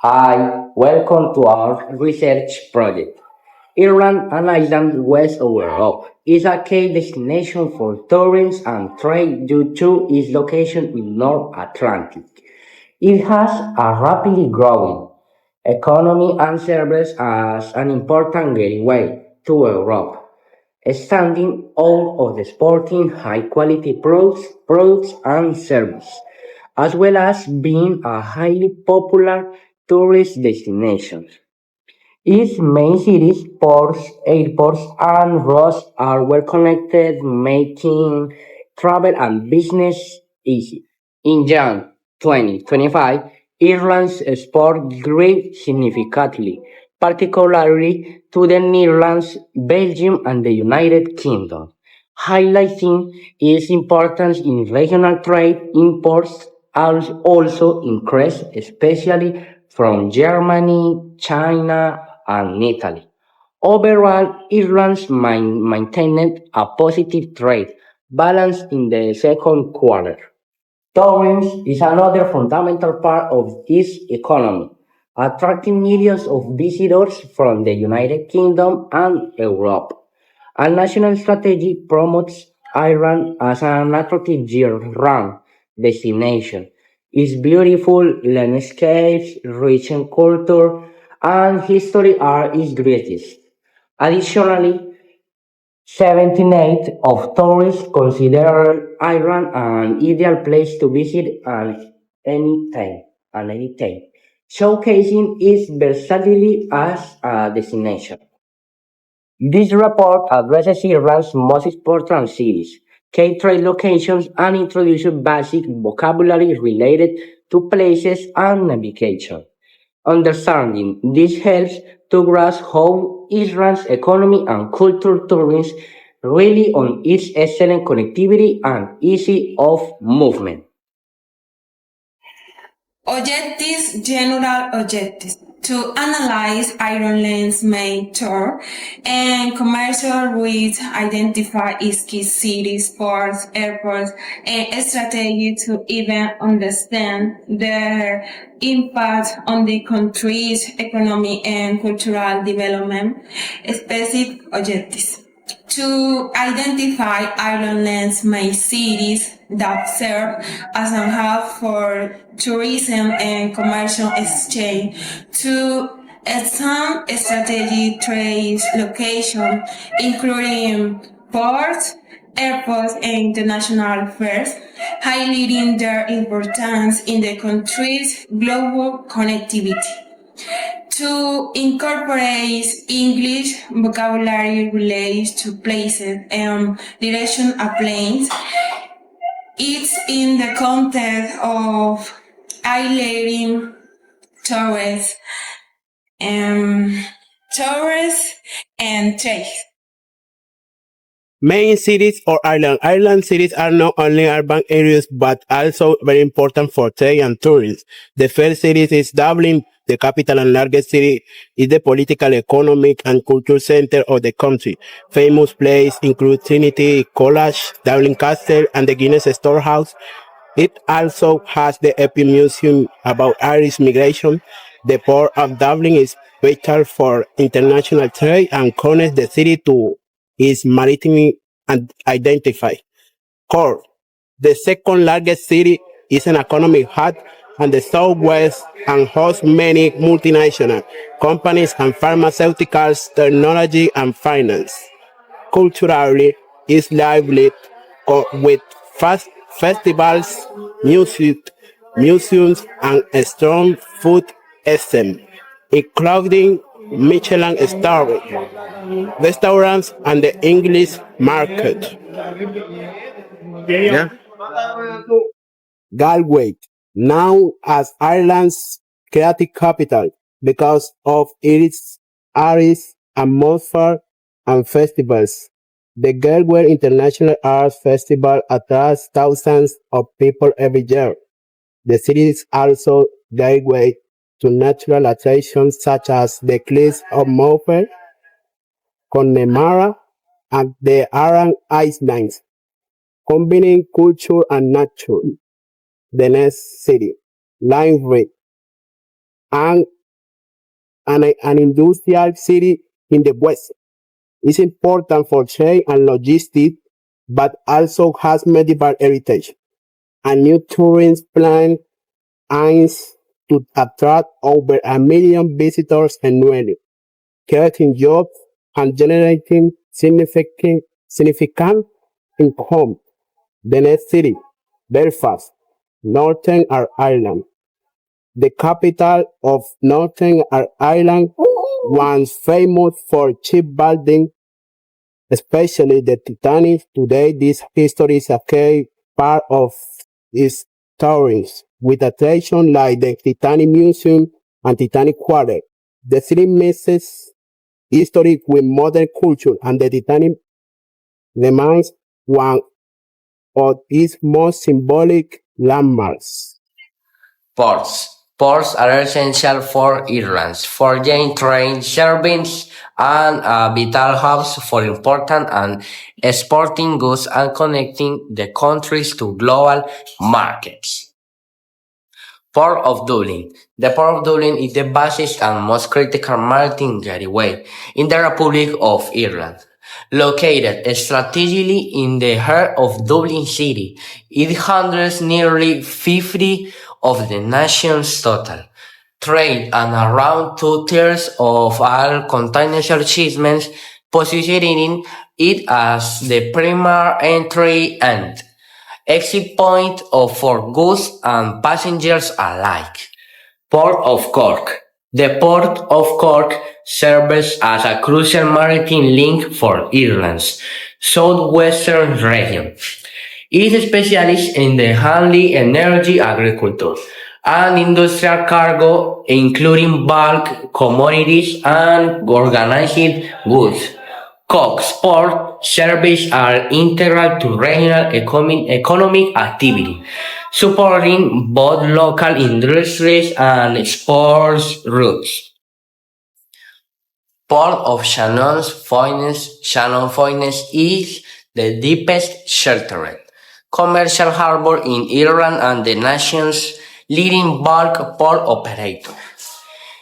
Hi, welcome to our research project. Ireland, an island west of Europe, is a key destination for tourists and trade due to its location in North Atlantic. It has a rapidly growing economy and serves as an important gateway to Europe, standing out of exporting high-quality products and services, as well as being a highly popular tourist destination. Its main cities, ports, airports, and roads are well connected, making travel and business easy. In June 2025, Ireland's export grew significantly, particularly to the Netherlands, Belgium, and the United Kingdom, highlighting its importance in regional trade. Imports also increased, especially from Germany, China, and Italy. Overall, Ireland maintained a positive trade balance in the second quarter. Tourism is another fundamental part of its economy, attracting millions of visitors from the United Kingdom and Europe. A national strategy promotes Ireland as an attractive year-round destination. Its beautiful landscapes, rich in culture, and history are its greatest. Additionally, 78 of tourists consider Ireland an ideal place to visit at any time, showcasing its versatility as a destination. This report addresses Ireland's most important cities, key trade locations, and introduces basic vocabulary related to places and navigation. Understanding this helps to grasp how Ireland's economy and culture tourism rely on its excellent connectivity and easy of movement. Objectives, general objectives. To analyze Ireland's main tour and commercial routes, identify its key cities, ports, airports, and strategy to even understand their impact on the country's economy and cultural development. Specific objectives to identify Ireland's main cities that serve as a hub for tourism and commercial exchange, to some strategic trade location, including ports, airports, and international fairs, highlighting their importance in the country's global connectivity to incorporate English vocabulary related to places and direction of planes. It's in the context of highlighting tourists and tourists and trade. Main cities or island. Island cities are not only urban areas but also very important for trade and tourism. The first city is Dublin, the capital and largest city, is the political, economic, and cultural center of the country. Famous places include Trinity College, Dublin Castle, and the Guinness Storehouse. It also has the Epic Museum about Irish migration. The port of Dublin is vital for international trade and connects the city to its maritime identify. Cork, the second largest city, is an economic hub and the southwest and hosts many multinational companies and pharmaceuticals, technology, and finance. Culturally, is lively with fast festivals, music, museums, and a strong food scene, including Michelin star restaurants and the English market. Yeah. Galway, now as Ireland's creative capital because of its arts, atmosphere, and festivals. The Galway International Arts Festival attracts thousands of people every year. The city is also gateway to natural attractions such as the Cliffs of Moher, Connemara, and the Aran Islands, combining culture and nature. The next city, Limerick, and an industrial city in the west. It's important for trade and logistics, but also has medieval heritage. A new tourism plan aims to attract over 1 million visitors annually, creating jobs and generating significant income. The next city, Belfast, Northern Ireland. The capital of Northern Ireland, once famous for shipbuilding, especially the Titanic. Today, this history is a key part of its stories, with attractions like the Titanic Museum and Titanic Quarter. The city mixes history with modern culture, and the Titanic remains one of its most symbolic landmarks. Ports. Ports are essential for Ireland's foreign trade services and vital hubs for important and exporting goods and connecting the countries to global markets. Port of Dublin. The Port of Dublin is the basis and most critical maritime gateway in the Republic of Ireland. Located strategically in the heart of Dublin City, it handles nearly 50 of the nation's total trade and around two-thirds of all container shipments, positioning it as the primary entry and exit point for goods and passengers alike. Port of Cork. The Port of Cork serves as a crucial maritime link for Ireland's southwestern region. It is specialized in the handling energy, agriculture, and industrial cargo, including bulk commodities and organized goods. Cork's port services are integral to regional economic activity, supporting both local industries and export routes. Port of Shannon Foynes is the deepest sheltered commercial harbor in Ireland and the nation's leading bulk port operator,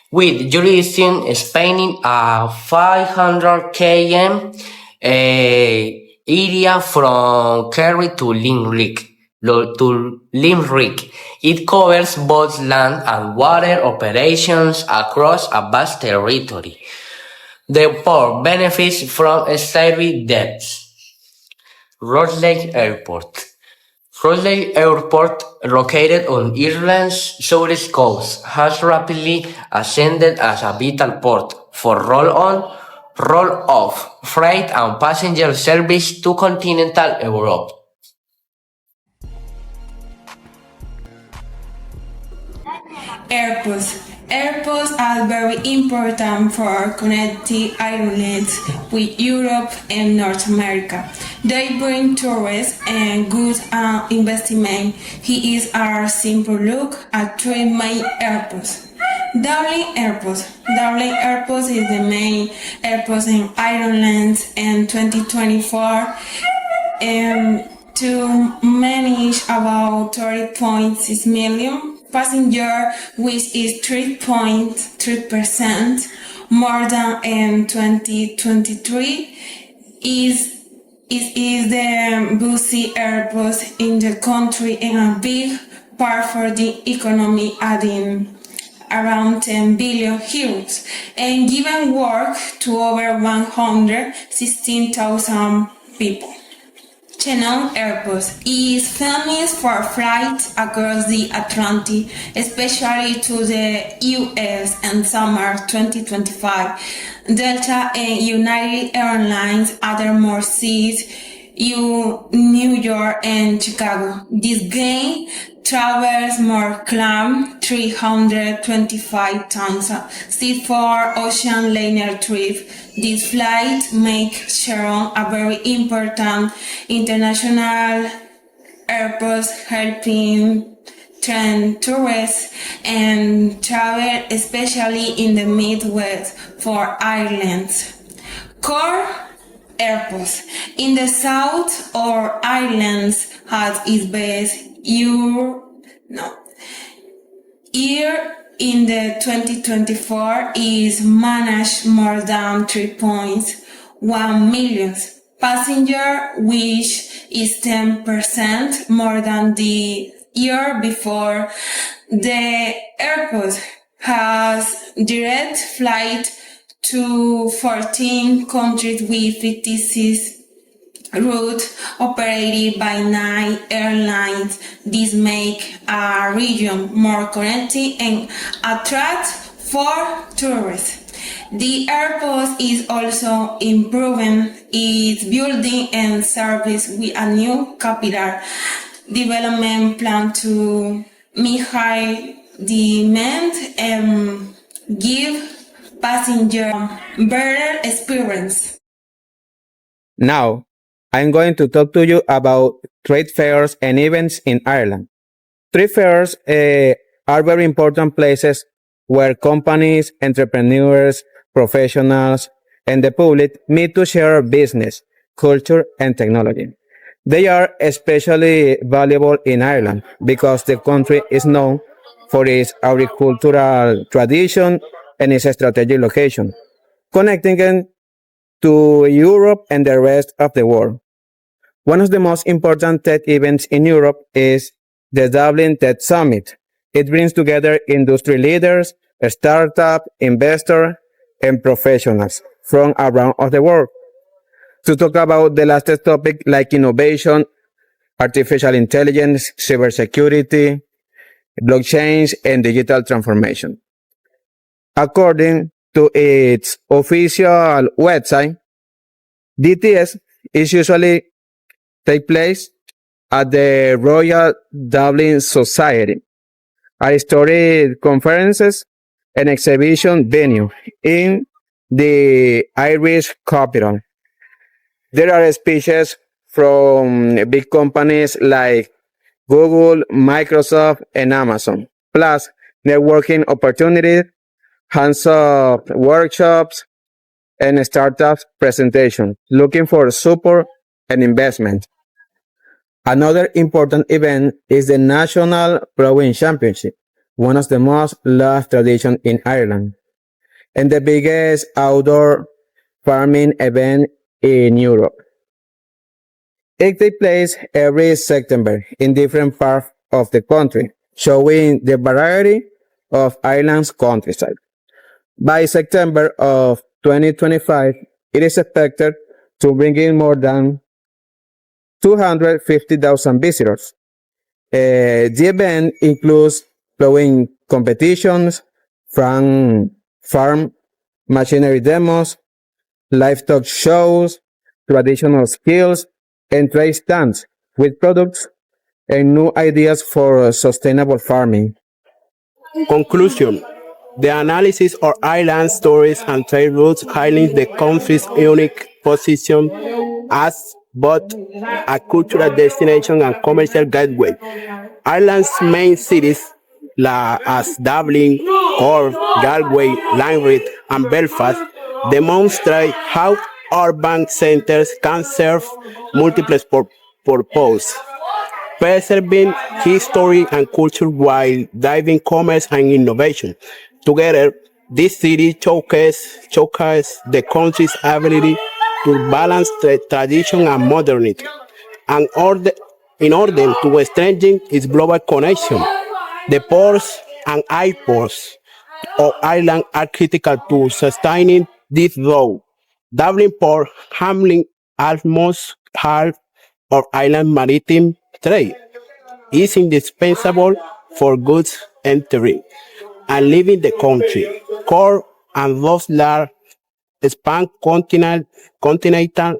with jurisdiction spanning a 500 km area from Kerry to Limerick. It covers both land and water operations across a vast territory. The port benefits from steady depths. Rosslare Airport. Rosslare Airport, located on Ireland's southeast coast, has rapidly ascended as a vital port for roll-on, roll-off freight and passenger service to continental Europe. Airports. Airports are very important for connecting Ireland with Europe and North America. They bring tourists and goods and investment. Here is a simple look at three main airports. Dublin Airport. Dublin Airport is the main airport in Ireland in 2024. To manage about 30.6 million passengers, which is 3.3% more than in 2023. It is the busy airport in the country and a big part for the economy, adding around 10 billion euros and giving work to over 116,000 people. Chennai Airport is famous for flights across the Atlantic, especially to the US in summer 2025. Delta and United Airlines added more seats New York and Chicago. This gain travels more climb 325,000 seats for ocean liner trip. This flight makes Sharon a very important international airport, helping train tourists and travel, especially in the Midwest for Ireland. Core airports in the south or islands has its base here in the 2024 is managed more than 3.1 million passengers, which is 10% more than the year before. The airport has direct flight to 14 countries with 56 routes operated by 9 airlines. This makes a region more connected and attractive for tourists. The airport is also improving its building and service with a new capital development plan to meet high demand and give passengers better experience. Now, I'm going to talk to you about trade fairs and events in Ireland. Trade fairs are very important places where companies, entrepreneurs, professionals, and the public meet to share business, culture, and technology. They are especially valuable in Ireland because the country is known for its agricultural tradition and its strategic location, connecting it to Europe and the rest of the world. One of the most important tech events in Europe is the Dublin Tech Summit. It brings together industry leaders, startup, investors, and professionals from around the world to talk about the latest topic like innovation, artificial intelligence, cybersecurity, blockchain, and digital transformation. According to its official website, DTS is usually take place at the Royal Dublin Society, a historic conferences and exhibition venue in the Irish capital. There are speeches from big companies like Google, Microsoft, and Amazon, plus networking opportunities, hands-on workshops, and startup presentations looking for support and investment. Another important event is the National Ploughing Championship, one of the most loved traditions in Ireland, and the biggest outdoor farming event in Europe. It takes place every September in different parts of the country, showing the variety of Ireland's countryside. By September of 2025, it is expected to bring in more than 250,000 visitors. The event includes plowing competitions, farm machinery demos, livestock shows, traditional skills, and trade stands with products and new ideas for sustainable farming. Conclusion. The analysis of Ireland's stories and trade routes highlights the country's unique position as both a cultural destination and commercial gateway. Ireland's main cities, as Dublin, Cork, Galway, Limerick, and Belfast, demonstrate how urban centers can serve multiple purposes, preserving history and culture while driving commerce and innovation. Together, this city showcases the country's ability to balance tradition and modernity, and in order to strengthen its global connection. The ports and airports of Ireland are critical to sustaining this growth. Dublin Port handling almost half of Ireland's maritime trade is indispensable for goods entering and leaving the country. Cork and Roslar span continental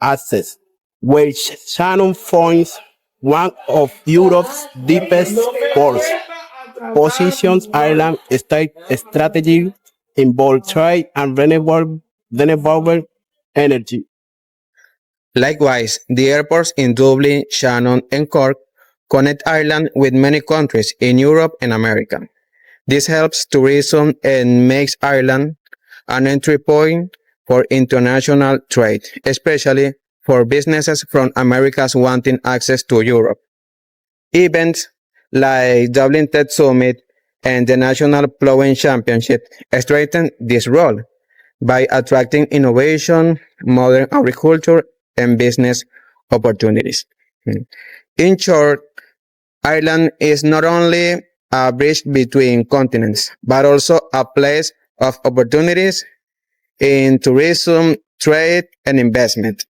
access, where Shannon finds one of Europe's deepest ports, positions Ireland state strategy in both trade and renewable energy. Likewise, the airports in Dublin, Shannon, and Cork connect Ireland with many countries in Europe and America. This helps tourism and makes Ireland an entry point for international trade, especially for businesses from Americas wanting access to Europe. Events like Dublin Tech Summit and the National Plowing Championship strengthen this role by attracting innovation, modern agriculture, and business opportunities. In short, Ireland is not only a bridge between continents, but also a place of opportunities in tourism, trade, and investment.